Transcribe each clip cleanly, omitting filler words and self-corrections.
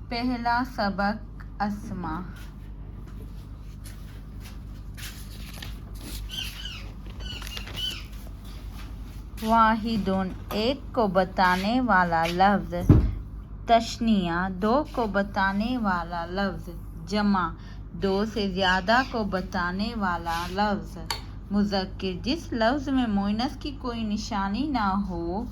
پہلا سبق اسما. واحدن ایک کو بتانے والا لفظ. تثنیہ دو کو بتانے والا لفظ. جمع دو سے زیادہ کو بتانے والا لفظ. مذکر جس لفظ میں مؤنث کی کوئی نشانی نہ ہو.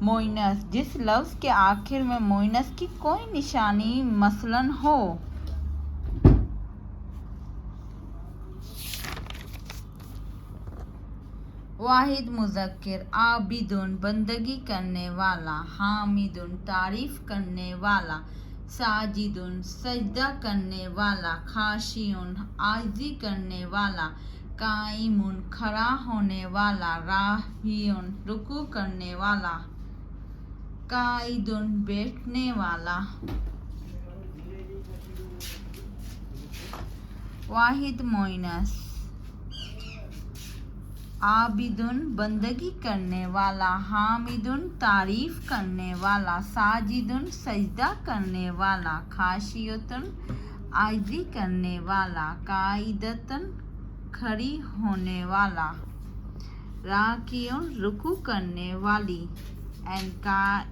مؤنث جس لفظ کے آخر میں مؤنث کی کوئی نشانی مثلاً ہو. واحد مذکر. عابدٌ بندگی کرنے والا. حامدٌ تعریف کرنے والا. ساجدٌ سجدہ کرنے والا. خاشعٌ عاجزی کرنے والا. قائمٌ کھڑا ہونے والا. راکعٌ رکوع کرنے والا. قاعدٌ بیٹھنے والا. واحد مؤنث. عابدٌ بندگی کرنے والا. حامدٌ تعریف کرنے والا. ساجدٌ سجدہ کرنے والا. خاشعۃ عاجزی کرنے والا. قاعدۃ کھڑی ہونے والا. راکعٌ رکوع کرنے والی. قاعدہ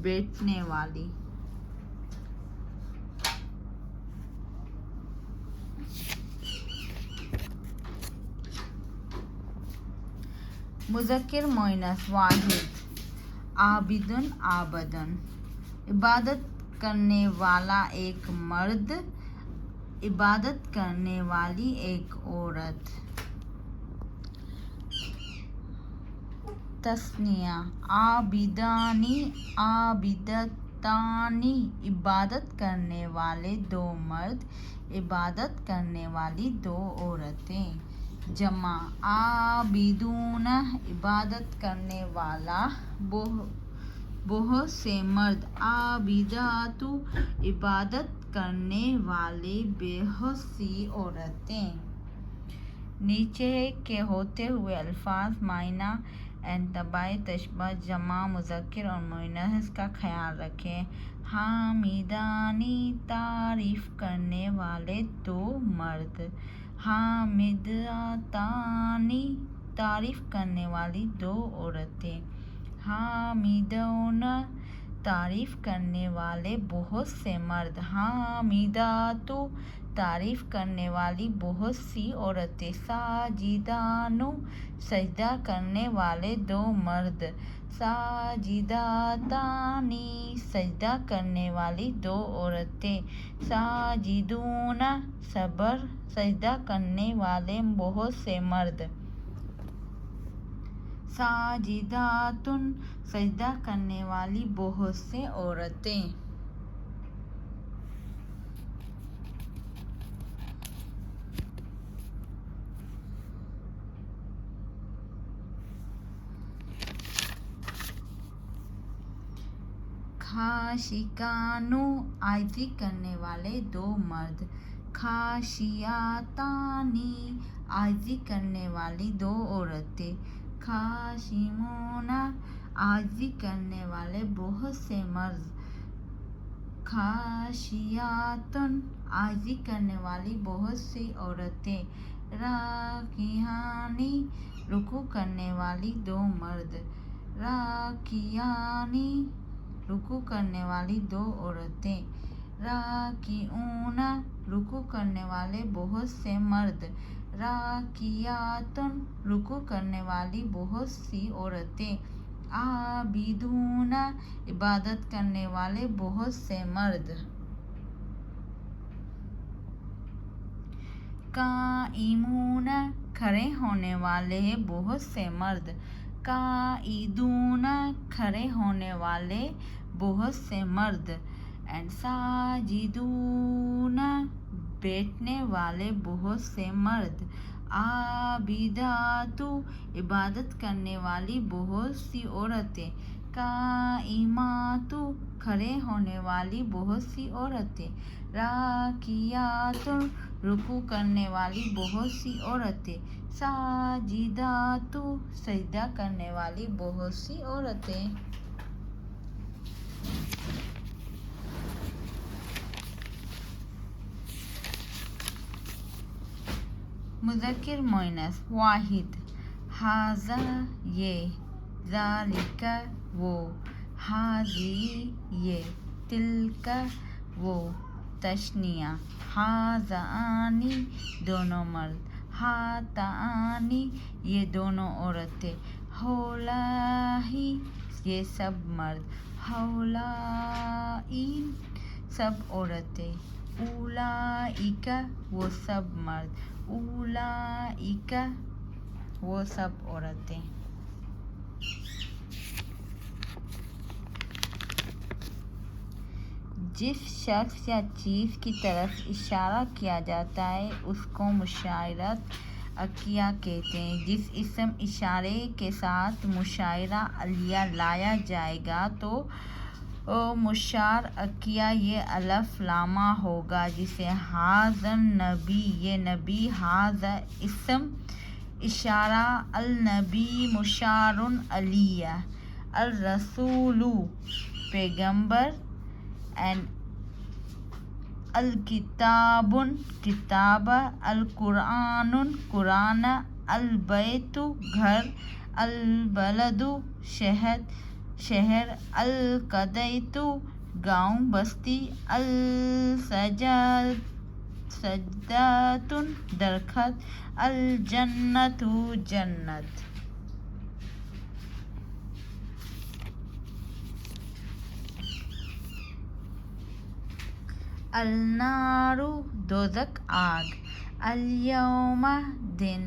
بیٹھنے والی. مذکر مؤنث. واحد. عابدٌ عابدٌ عبادت کرنے والا ایک مرد. عبادت کرنے والی ایک عورت. تثنیہ عابدان عابدتان عبادت کرنے والے دو مرد. عبادت کرنے والی دو عورتیں. جمع عابدون عبادت کرنے والا بہت سے مرد. عابدات عبادت کرنے والے بہت سی عورتیں. نیچے کے ہوتے ہوئے الفاظ معنی انتباہ تشبیہ جمع مذکر اور مؤنث کا خیال رکھیں. حامدان تعریف کرنے والے دو مرد. حامداتان تعریف کرنے والی دو عورتیں. حامدون تعریف کرنے والے بہت سے مرد. حامدات تعریف کرنے والی بہت سی عورتیں. ساجدان سجدہ کرنے والے دو مرد. ساجداتان سجدہ کرنے والی دو عورتیں. ساجدون سجدہ کرنے والے بہت سے مرد. ساجدات سجدہ کرنے والی بہت سے عورتیں. خاشعان عاجزی کرنے والے دو مرد. خاشعاتان عاجزی کرنے والی دو عورتیں. خاشعون عاجزی کرنے والے بہت سے مرد. خاشعات عاجزی کرنے والی بہت سی عورتیں. راکعان رکوع کرنے والی دو مرد. راکعان رکوع کرنے والی دو عورتیں. راکعون رکوع کرنے والے بہت سے مرد. راکعات رکوع کرنے والی بہت سی عورتیں. عابدون عبادت کرنے والے بہت سے مرد. قائمون کھڑے ہونے والے بہت سے مرد. قاعدون کھڑے ہونے والے بہت سے مرد. ساجدون بیٹھنے والے بہت سے مرد. عابدات عبادت کرنے والی بہت سی عورتیں. قائمات کھڑے ہونے والی بہت سی عورتیں. راکعات رکوع کرنے والی بہت سی عورتیں. ساجدات سجدہ کرنے والی بہت سی عورتیں. مذکر مؤنث واحد، ھذا یہ، ذالک وہ، ھذی یہ، تلک وہ، تثنیہ، ھذان دونوں مرد، ھاتان یہ دونوں عورتیں، ھولائی یہ سب مرد، ھولائی سب عورتیں، اولئک وہ سب مرد، اولئک وہ سب عورتیں۔ جس شخص یا چیز کی طرف اشارہ کیا جاتا ہے اس کو مشارۃ عقلیہ کہتے ہیں۔ جس اسم اشارے کے ساتھ مشارہ علیہ لایا جائے گا تو مشار عقلیہ یہ الف لامہ ہوگا، جیسے ھذا النبی یہ نبی، ھذا اسم اشارہ، النبی مشار علیہ، الرسول پیغمبر، الکتاب کتاب، القرآن قرآن، البیت گھر، البلد شہر، القریۃ گاؤں بستی، الشجرۃ درخت، الجنۃ جنت۔ النار دوزخ آگ، الیوم دن،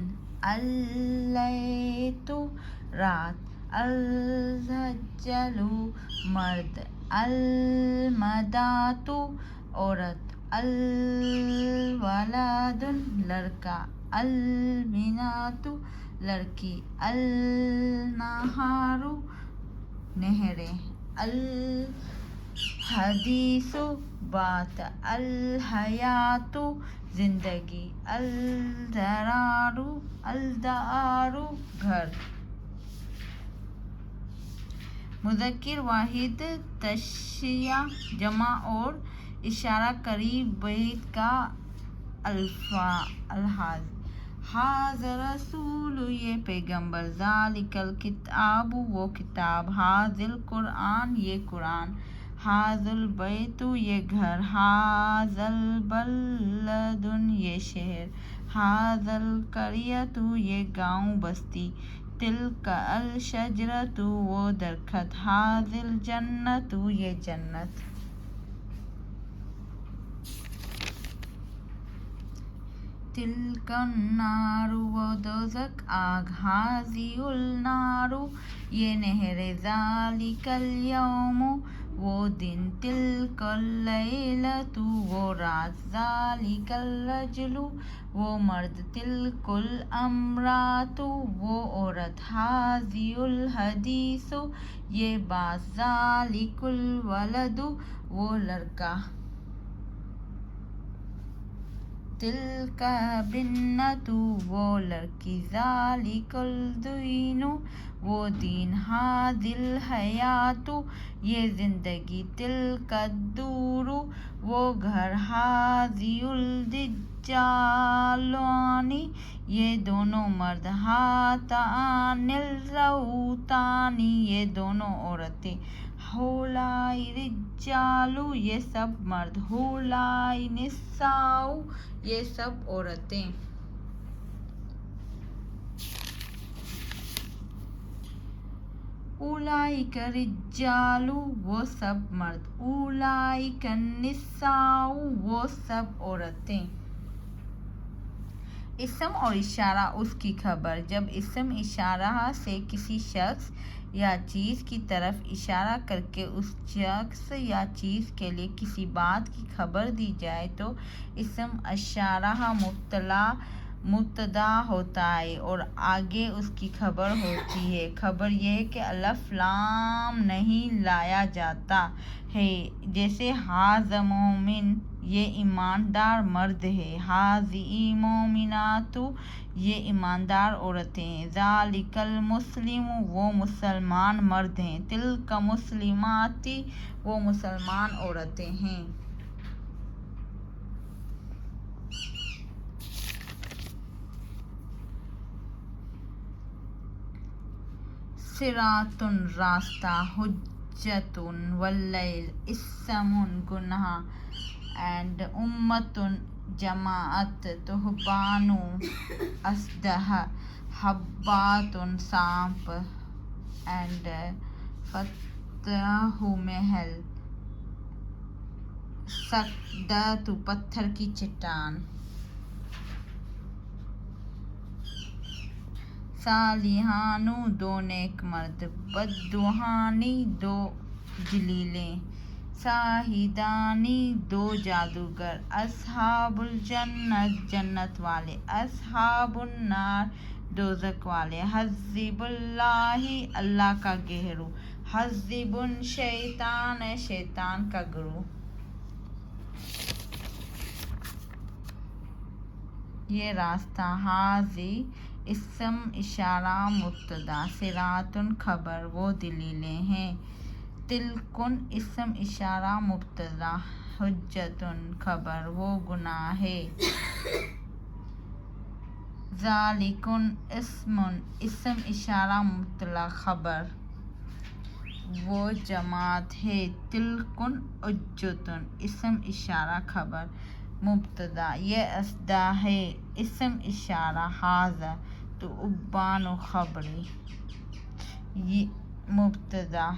اللیلۃ رات، الرجل مرد، المرأۃ عورت، الولد لڑکا، البنت لڑکی، النہر نہریں، الحدیث بات، الحیات زندگی، الدار گھر۔ مذکر واحد تثنیہ جمع اور اشارہ قریب بعید کا الفاظ، ھذا الرسول یہ پیغمبر، ذالک الکتاب وہ کتاب، ھذا القرآن یہ قرآن، ھذا البیت یہ گھر، ھذا البلد یہ شہر، ھذا القریۃ یہ گاؤں بستی، تلک الشجرۃ وہ درخت، ھذی الجنۃ یہ جنت۔ تلک النار وہ دوزخ آگ، ھذی النار یہ نہریں، ذالک الیوم وہ دن، تلک اللیلۃ وہ رات، ذالک الرجل وہ مرد، تلک الامرأۃ وہ عورت، ھذی الحدیث یہ بات، ذالک الولد وہ لڑکا، تلک البنت وہ لڑکی، ذالک الدین وہ دین، ھذی الحیاۃ یہ زندگی، تلک الدار وہ گھر، ھذی الرجلان یہ دونوں مرد، ھاتان الرجلان یہ دونوں عورتیں، ھولائی رجال یہ سب مرد، ھولائی نساء یہ سب عورتیں۔ اولئک الرجال وہ سب مرد، اولئک النساء وہ سب عورتیں۔ اسم اور اشارہ اس کی خبر، جب اسم اشارہ سے کسی شخص یا چیز کی طرف اشارہ کر کے اس شخص یا چیز کے لیے کسی بات کی خبر دی جائے تو اسم اشارہ مبتدا ہوتا ہے اور آگے اس کی خبر ہوتی ہے۔ خبر یہ ہے کہ الف لام نہیں لایا جاتا ہے، جیسے ھذا مومن یہ ایماندار مرد ہے، ھذی مومنات یہ ایماندار عورتیں ہیں، ذالک المسلم وہ مسلمان مرد ہیں، تلک مسلمات وہ مسلمان عورتیں ہیں۔ صراطن راستہ، حجتن واللیل اسمن گناہ، اینڈ امتن جماعت، تہبانو اسدہ، حباتن سانپ، اینڈ فتح محل، سکدت پتھر کی چٹان، صالحانو دو نیک مرد، بدوحانی دو جلیلیں، شاہدانی دو جادوگر، اصحاب الجنت جنت والے، اصحاب النار دوزخ والے، حزب اللہ اللہ کا گروہ، حزب الشیطان شیطان کا گروہ۔ یہ راستہ، حاضی اسم اشارہ مبتدا، صراطن خبر، وہ دلیلیں ہیں، تلکن اسم اشارہ مبتدا، حجتن خبر، وہ گناہ ہے، ذالکن اسم اشارہ مبتدا خبر، وہ جماعت ہے، تلکن حجتن اسم اشارہ خبر مبتدا، یہ اسدہ ہے، اسم اشارہ، ھذا تھوبان خبری مبتدا،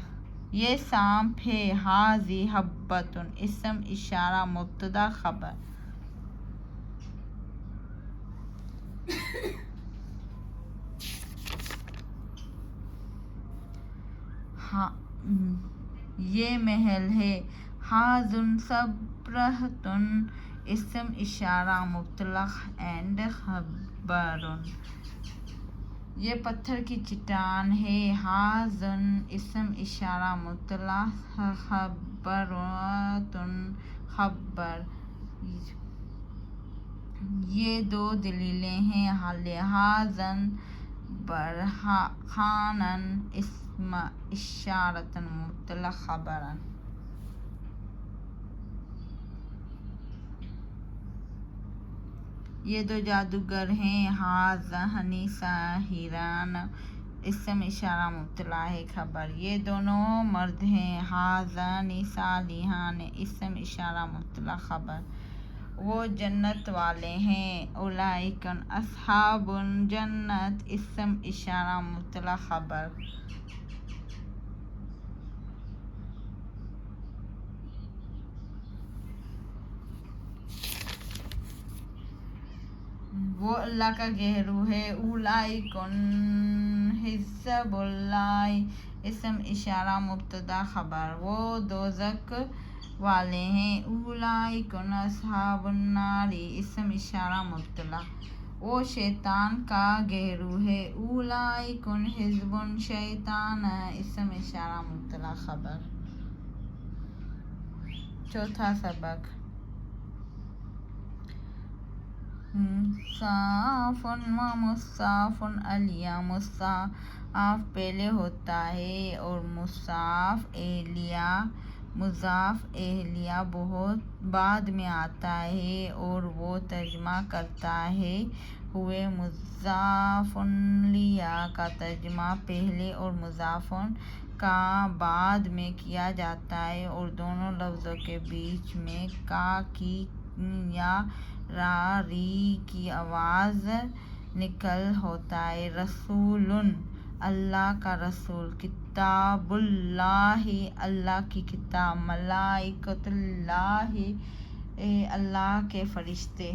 یہ سانپ ہے، ھذی حبۃ اسم اشارہ مبتدا خبر، یہ محل ہے، ھذا صبرۃ اسم اشارہ مبتدا اینڈ خبر، یہ پتھر کی چٹان ہے، ھذا اسم اشارہ مبتدا، خبرۃ خبر، یہ دو دلیلیں ہیں، لہذا برہانا اسم اشارۃ مبتدا خبر، یہ دو جادوگر ہیں، ھذان ساحران اسم اشارہ مبتدا ہے خبر، یہ دونوں مرد ہیں، ھذان صالحان اسم اشارہ مبتدا خبر، وہ جنت والے ہیں، اولئک اصحاب الجنت اسم اشارہ مبتدا خبر، وہ اللہ کا گروہ ہے، اولئک حزب اللہ اسم اشارہ مبتدا خبر، وہ دوزخ والے ہیں، اولئک اصحاب النار اسم اشارہ مبتدا، وہ شیطان کا گروہ ہے، اولئک حزب الشیطان اسم اشارہ مبتدا خبر۔ چوتھا سبق، مصاف و مصاف الیہ، مصاف پہلے ہوتا ہے اور مصاف الیہ مضاف الیہ بہت بعد میں آتا ہے، اور وہ ترجمہ کرتا ہے ہوئے، مضاف الیہ کا ترجمہ پہلے اور مضاف کا بعد میں کیا جاتا ہے، اور دونوں لفظوں کے بیچ میں کا کی یا را ری کی آواز نقل ہوتا ہے، رسول اللہ کا رسول، کتاب اللہ اللہ کی کتاب، ملائکۃ اللہ اللہ کے فرشتے،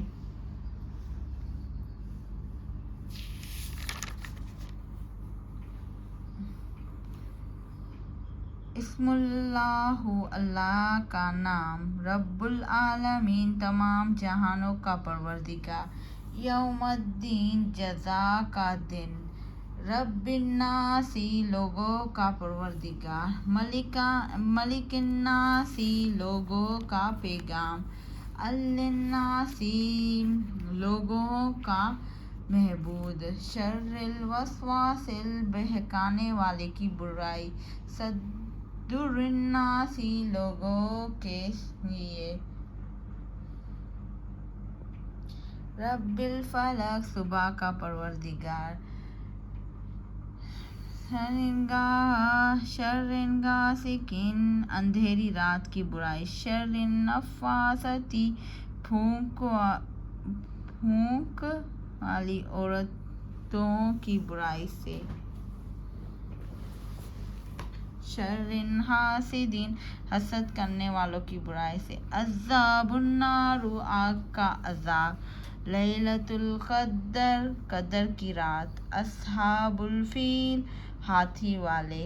اسم اللہ اللہ کا نام، رب العالمین تمام جہانوں کا پروردگار، یوم الدین جزا کا دن، رب الناس لوگوں کا پروردگار، ملک الناس لوگوں کا پیغام، الناس لوگوں کا معبود، شر الوسواس بہکانے والے کی برائی، صدر الناس لوگوں کے لیے، رب الفلق صبح کا پروردگار، شرن غاسقin اندھیری رات کی برائی، شرن نفاثاتی پھونک والی عورتوں کی برائی سے، شرن حاسدین حسد کرنے والوں کی برائی سے، عذاب النار آگ کا عذاب، لیلۃ القدر قدر کی رات، اصحاب الفیل ہاتھی والے،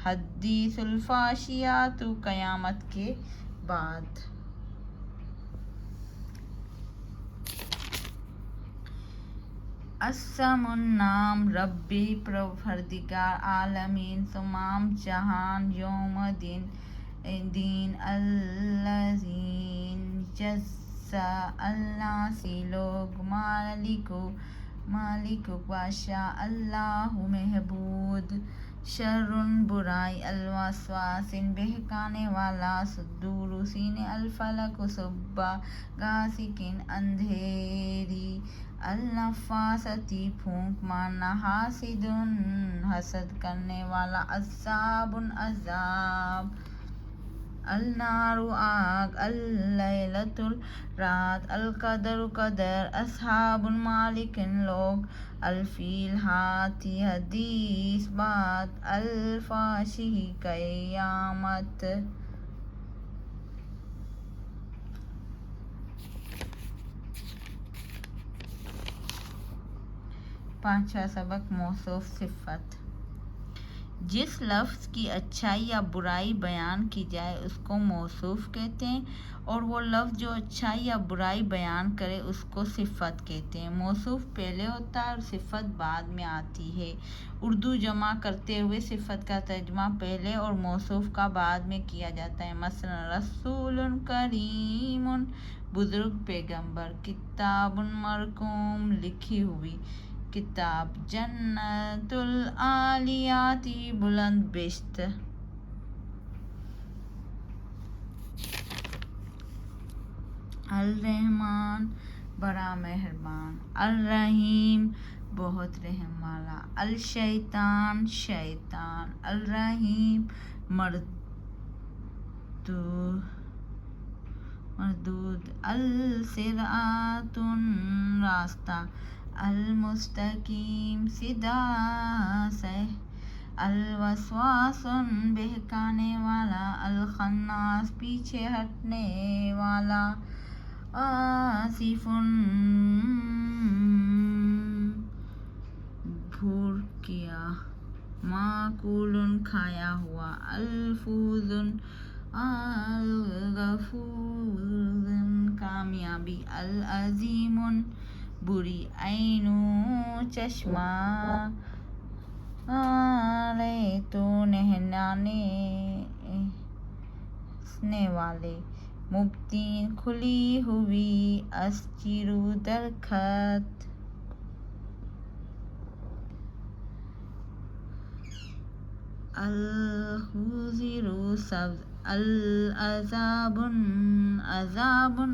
حدیث الفاشیات قیامت کے بعد، السم نام ربی پروردگار عالمین تمام جہان، یوم دین الذین جزا اللہ سی لوگ، مالک بادشاہ اللہ محبود، شرن برائی، الوسواس بہکانے والا، صدور سینے، الفلق صبح، غاسقin اندھیری، النفاثاتی پھونک مارنا، حاسدن حسد کرنے والا، عذاب عذاب، النار آگ، اللیلۃ رات، القدر قدر، اصحاب مالک لوگ، الفیل ہاتھی، حدیث بات، الفاشی قیامت۔ پانچواں سبق موصوف صفت، جس لفظ کی اچھائی یا برائی بیان کی جائے اس کو موصوف کہتے ہیں، اور وہ لفظ جو اچھائی یا برائی بیان کرے اس کو صفت کہتے ہیں۔ موصوف پہلے ہوتا ہے اور صفت بعد میں آتی ہے۔ اردو جمع کرتے ہوئے صفت کا ترجمہ پہلے اور موصوف کا بعد میں کیا جاتا ہے۔ مثلا رسول کریم، بزرگ پیغمبر، کتاب مرقوم، لکھی ہوئی کتاب، جنت العالیات، بلند بہشت، الرحمن بڑا مہربان، الرحیم بہت رحم والا، الشیطان شیطان، الرحیم مردود، الصراط راستہ، المستقیم سیدھا صحیح، الوسواس بہکانے والا، الخناس پیچھے ہٹنے والا، آصف بھور کیا، ماکول کھایا ہوا، الفوز الغفور کامیابی، العظیم بری، عین چشمہ، تو نہلانے والے، مبتین کھلی ہوئی، اشجار درخت، الخضر سبز، العذاب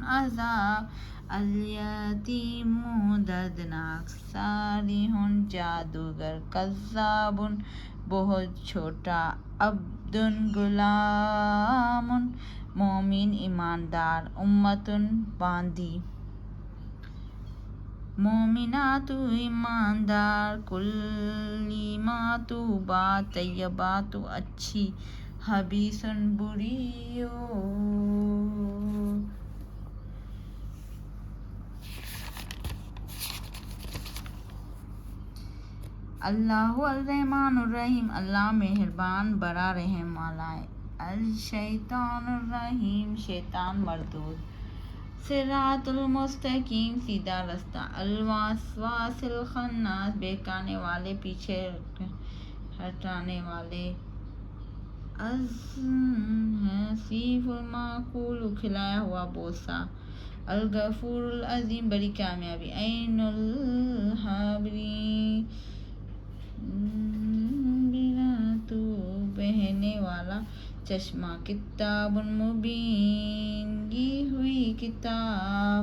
عذاب، الیتیم دردناک، ساحر جادوگر، کذاب بہت چھوٹا، عبد غلام، مومن ایماندار، امت باندی، مومنات ایماندار، کلمات بات، طیبات اچھی، خبیث بری، اللہ الرحمن الرحیم، اللہ مہربان بڑا رحم والا ہے، الشیطان الرجیم شیطان مردود، صراط المستقیم سیدھا رستہ، الوسواس الخناس بہکانے والے پیچھے ہٹانے والے، الحصیف الماکول کھلایا ہوا بوسہ، الغفور العظیم بڑی کامیابی، عین الحبری تو بہنے والا چشمہ، کتاب مبین گی ہوئی کتاب،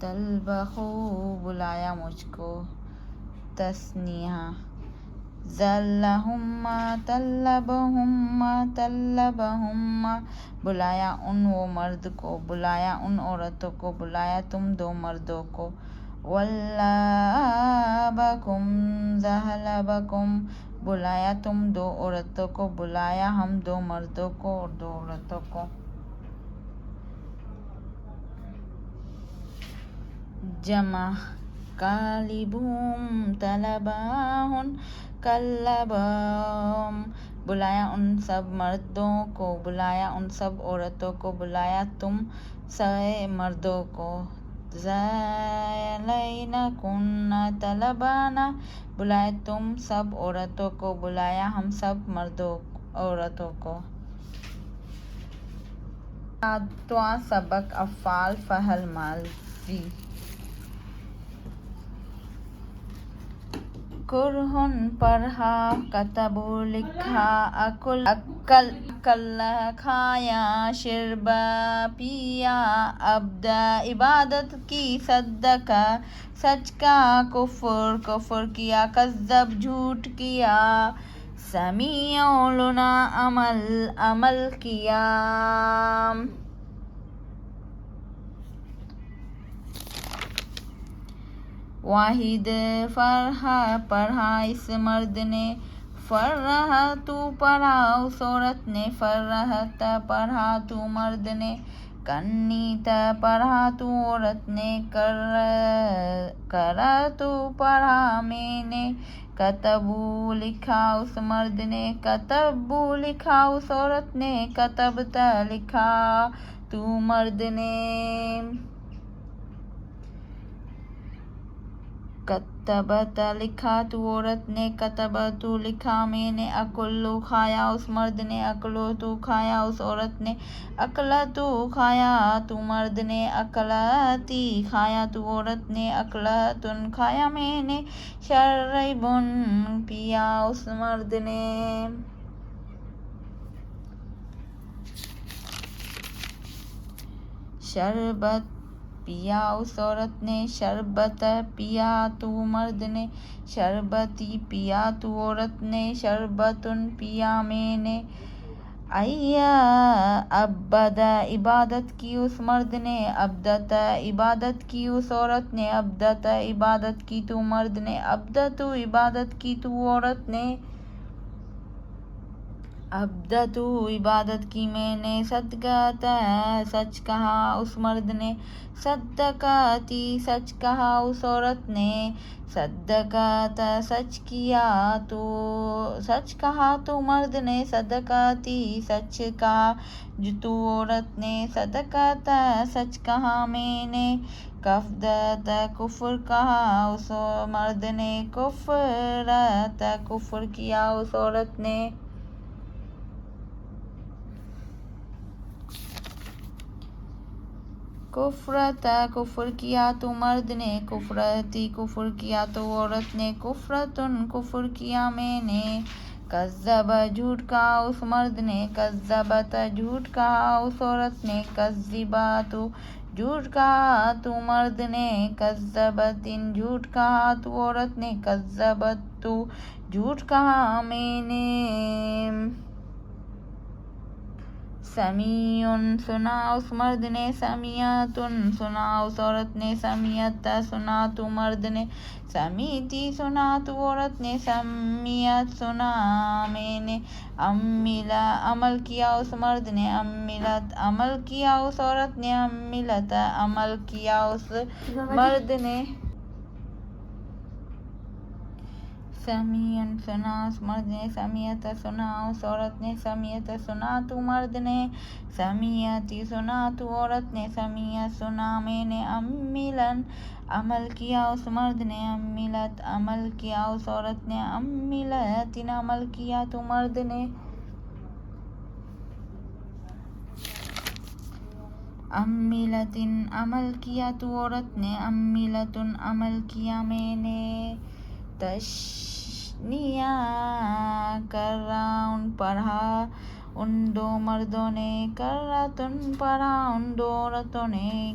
طلبہو بلایا مجھ کو، تثنیہ، ظلہم طلبہم طلبہم، بلایا ان وہ مرد کو، بلایا ان عورتوں کو، بلایا تم دو مردوں کو، وَلَّابَکُمْ ظَلَبَکُمْ، بلایا تم دو عورتوں کو، بلایا ہم دو مردوں کو اور دو عورتوں کو۔ جمع، کالبہم طلباہن کلبہم، بلایا ان سب مردوں کو، بلایا ان سب عورتوں کو، بلایا تم سارے مردوں کو۔ ذَلَيْنَکُنَّ طَلَبَانَا، بلایا تم سب عورتوں کو، بلایا ہم سب عورتوں کو۔ ساتواں سبق افعال فعل ماضی۔ کرہن پڑھا، کتبو لکھا، اکل کھایا، شربا پیا، عبدا عبادت کی، صدقہ سچ کہا، کفر کیا، کذب جھوٹ کیا، سمیع لنا عمل کیا۔ واحد، فرحہ پڑھا اس مرد نے، فرحت پڑھا اس عورت نے، فرحت پڑھا تو مرد نے، کنیت پڑھا تو عورت نے، کرت پڑھا میں نے، کتبو لکھا اس مرد نے، کتبو لکھا اس عورت نے، کتبت لکھا تو مرد نے، کتبت لکھا تو عورت نے، کتبت لکھا میں نے، اکلو کھایا اس مرد نے، اکلت کھایا اس عورت نے، اکلت کھایا تو مرد نے، اکلتی کھایا تو عورت نے، اکلتن کھایا میں نے، شربن پیا اس مرد نے، شربت پیا اس عورت نے، شربت پیا تو مرد نے، شربتی پیا تو عورت نے، شربتن پیا میں نے، عبد عبادت کی اس مرد نے، عبدت عبادت کی اس عورت نے، عبدت عبادت کی تو مرد نے، عبدت عبادت کی تو عورت نے، عبدت عبادت کی میں نے، صدقت سچ کہا اس مرد نے، صدقتی سچ کہا اس عورت نے، صدقت سچ کہا تو مرد نے، صدقتی سچ کہا تو عورت نے، صدقت سچ کہا میں نے، کفرت کفر کہا اس مرد نے، کفرت کفر کیا اس عورت نے، کفرت کفر کیا تو مرد نے، کفرتی کفر کیا تو عورت نے، کفرتن کفر کیا میں نے، کذب جھوٹ کہا اس مرد نے، کذبت جھوٹ کہا اس عورت نے، کذبت جھوٹ کہا تو مرد نے، کذبتن جھوٹ کہا تو عورت نے، کذبت جھوٹ کہا میں نے، سمیع سنا اس مرد نے، سمیعتن سنا اس عورت نے، سمیعت سنا تو مرد نے، سمیعتی سنا تو عورت نے، سمیعت سنا میں نے، عمل کیا اس مرد نے، عملت عمل کیا اس عورت نے، عملت عمل کیا اس مرد نے، سمیع سنا اس مرد نے، سمیعت سنا اس عورت نے، سمیعت سنا تو مرد نے، سمیعتی سنا تو عورت نے، سمیعت سنا میں نے، عملا عمل کیا اس مرد نے، عملت عمل کیا اس عورت نے، عملتن عمل کیا تو مرد نے، عملتن عمل کیا تو عورت نے، عملتن عمل کیا میں نے، تثنیہ، کرہن پڑھا ان دو مردوں نے، کرہتن پڑھا ان دو عورتوں نے،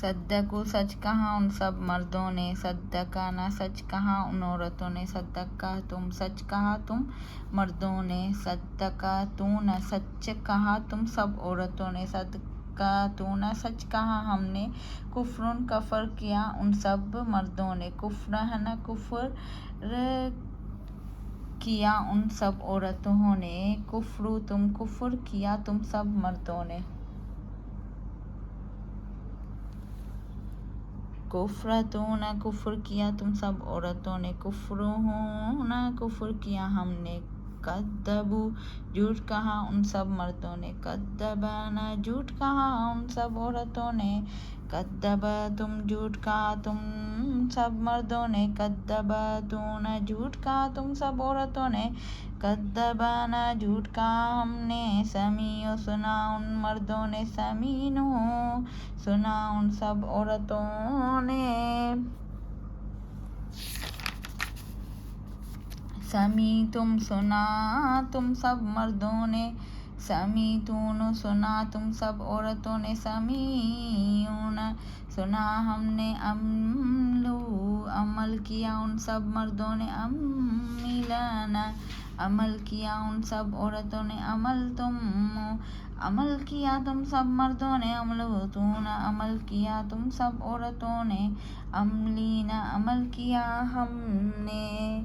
صدقو سچ کہا ان سب مردوں نے، صدقنا سچ کہا ان عورتوں نے، صدقتم سچ کہا تم مردوں نے، صدقتون سچ کہا تم سب عورتوں نے، صدقتون سچ کہا ہم نے، کفرن کفر کیا ان سب مردوں نے، کفرن کفر کیا ان سب عورتوں نے، کفرو تم کفر کیا تم سب مردوں نے، کفرتون کفر کیا تم سب عورتوں نے، کفرون کفر کیا ہم نے، کذبوا جھوٹ کہا ان سب مردوں نے، کذبنا جھوٹ کہا ان سب عورتوں نے، کذبتم جھوٹ کہا تم سب مردوں نے، کذبتون جھوٹ کہا تم سب عورتوں نے، کذبنا جھوٹ کہا ہم نے، سمیع سنا ان مردوں نے، سمینو سنا ان سب عورتوں نے، سمیتم سنا تم سب مردوں نے، سمیتون سنا تم سب عورتوں نے، سمیعون سنا ہم نے، عملو عمل کیا ان سب مردوں نے، عملنا عمل کیا ان سب عورتوں نے، عمل تم عمل کیا تم سب مردوں نے، عملتون عمل کیا تم سب عورتوں نے، عملینا عمل کیا ہم نے،